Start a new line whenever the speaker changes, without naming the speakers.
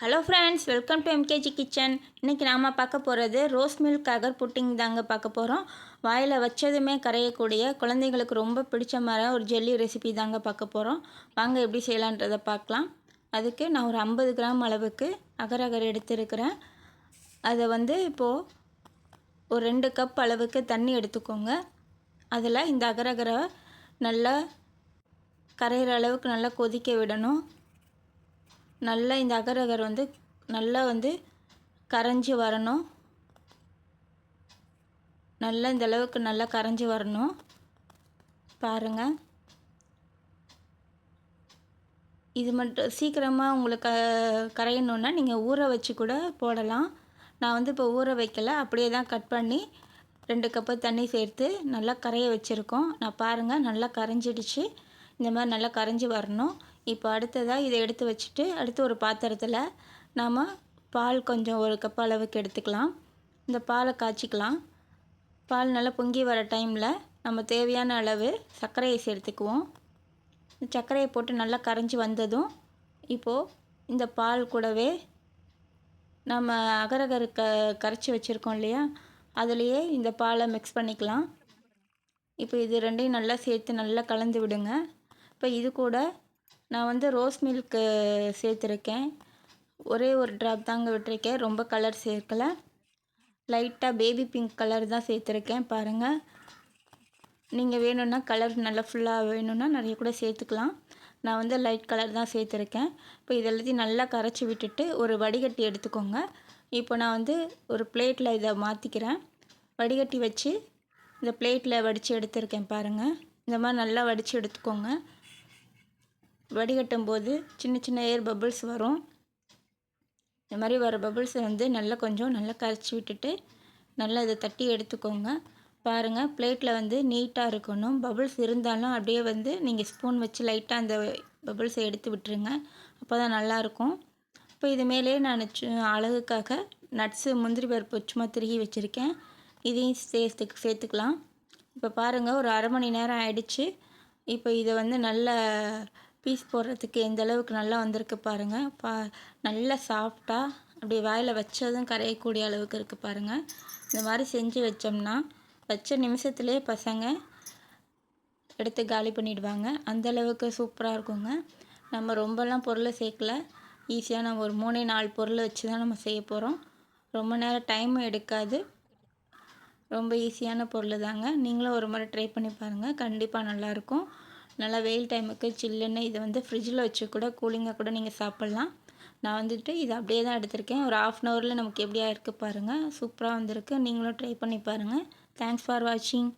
Hello friends, welcome to MKG kitchen. இன்றைக்கி நாம் பார்க்க போகிறது ரோஸ் மில்க் அகர் புட்டிங் தாங்க பார்க்க போகிறோம். வாயில் வச்சதுமே கரையக்கூடிய குழந்தைங்களுக்கு ரொம்ப பிடிச்ச மாதிரி ஒரு ஜெல்லி ரெசிபி தாங்க பார்க்க போகிறோம். வாங்க எப்படி செய்யலான்றதை பார்க்கலாம். அதுக்கு நான் ஒரு 50 கிராம் அளவுக்கு அகர் அகர் எடுத்துருக்கிறேன். அதை இப்போது ஒரு 2 கப் அளவுக்கு தண்ணி எடுத்துக்கோங்க. அதில் இந்த அகர் அகரை நல்லா கரையிற அளவுக்கு நல்லா கொதிக்க விடணும். நல்லா இந்த அகர் அகர் நல்லா கரைஞ்சி வரணும். நல்லா இந்த அளவுக்கு நல்லா கரைஞ்சி வரணும். பாருங்கள், இது மட்டும் சீக்கிரமாக உங்களுக்கு கரையணுன்னா நீங்கள் ஊற வச்சு கூட போடலாம். நான் இப்போ ஊற வைக்கலை, அப்படியே தான் கட் பண்ணி 2 கப்பு தண்ணி சேர்த்து நல்லா கரைய வச்சுருக்கோம். நான் பாருங்கள், நல்லா கரைஞ்சிடுச்சு. இந்த மாதிரி நல்லா கரைஞ்சி வரணும். இப்போ அடுத்ததாக இதை எடுத்து வச்சுட்டு அடுத்து ஒரு பாத்திரத்தில் நாம் பால் கொஞ்சம் 1 கப் அளவுக்கு எடுத்துக்கலாம். இந்த பாலை காய்ச்சிக்கலாம். பால் நல்லா பொங்கி வர டைமில் நம்ம தேவையான அளவு சர்க்கரையை சேர்த்துக்குவோம். சர்க்கரையை போட்டு நல்லா கரைஞ்சி வந்ததும் இப்போது இந்த பால் கூடவே நம்ம அகரகர் கரைச்சி வச்சுருக்கோம் இல்லையா, அதுலேயே இந்த பாலை மிக்ஸ் பண்ணிக்கலாம். இப்போ இது ரெண்டையும் நல்லா சேர்த்து நல்லா கலந்து விடுங்க. இப்போ இது கூட நான் ரோஸ் மில்க்கு சேர்த்துருக்கேன். ஒரே ஒரு ட்ராப் தாங்க விட்டுருக்கேன், ரொம்ப கலர் சேர்க்கலை. லைட்டாக பேபி பிங்க் கலர் தான் சேர்த்துருக்கேன். பாருங்கள், நீங்கள் வேணும்னா கலர் நல்லா ஃபுல்லாக வேணும்னா நிறைய கூட சேர்த்துக்கலாம். நான் லைட் கலர் தான் சேர்த்துருக்கேன். இப்போ இதெல்லாத்தையும் நல்லா கரைச்சி விட்டுட்டு ஒரு வடிகட்டி எடுத்துக்கோங்க. இப்போ நான் ஒரு பிளேட்டில் இதை மாற்றிக்கிறேன். வடிகட்டி வச்சு இந்த பிளேட்டில் வடித்து எடுத்துருக்கேன். பாருங்கள், இந்த மாதிரி நல்லா வடித்து எடுத்துக்கோங்க. வடிகட்டும் போது சின்ன சின்ன ஏர் பபிள்ஸ் வரும். இந்த மாதிரி வர பபிள்ஸை நல்லா கொஞ்சம் நல்லா கரைச்சி விட்டுட்டு நல்லா இதை தட்டி எடுத்துக்கோங்க. பாருங்கள், பிளேட்டில் நீட்டாக இருக்கணும். பபிள்ஸ் இருந்தாலும் அப்படியே நீங்கள் ஸ்பூன் வச்சு லைட்டாக அந்த பபிள்ஸை எடுத்து விட்டுருங்க. அப்போ தான் நல்லாயிருக்கும். இப்போ இது மேலே நான் அழகுக்காக நட்ஸு முந்திரி பருப்பு சும்மா திருகி வச்சுருக்கேன். இதையும் சேர்த்துக்கலாம். இப்போ பாருங்கள், ஒரு அரை மணி நேரம் ஆயிடுச்சு. இப்போ இதை நல்லா பீஸ் போடுறதுக்கு எந்த அளவுக்கு நல்லா வந்திருக்கு பாருங்கள். நல்லா சாஃப்டாக அப்படி வாயில் வச்சதும் கரையக்கூடிய அளவுக்கு இருக்குது பாருங்கள். இந்த மாதிரி செஞ்சு வச்சோம்னா வச்ச நிமிஷத்துலேயே பசங்க எடுத்து காலி பண்ணிவிடுவாங்க. அந்தளவுக்கு சூப்பராக இருக்குங்க. நம்ம ரொம்பலாம் பொருளை சேர்க்கலை, ஈஸியாக நம்ம ஒரு 3-4 பொருளை வச்சு தான் நம்ம செய்ய போகிறோம். ரொம்ப நேரம் டைமும் எடுக்காது. ரொம்ப ஈஸியான பொருள் தாங்க. நீங்களும் ஒரு முறை ட்ரை பண்ணி பாருங்கள், கண்டிப்பாக நல்லாயிருக்கும். நல்லா வெயில் டைமுக்கு சில்லுன்னு இதை ஃப்ரிட்ஜில் வச்சு கூட கூலிங்காக கூட நீங்கள் சாப்பிட்லாம். நான் இதை அப்படியே தான் எடுத்திருக்கேன். ஒரு 1/2 அன் ஹவரில் நமக்கு எப்படியா இருக்குது பாருங்கள். சூப்பராக வந்திருக்கு. நீங்களும் ட்ரை பண்ணி பாருங்கள். தேங்க்ஸ் ஃபார் வாட்சிங்.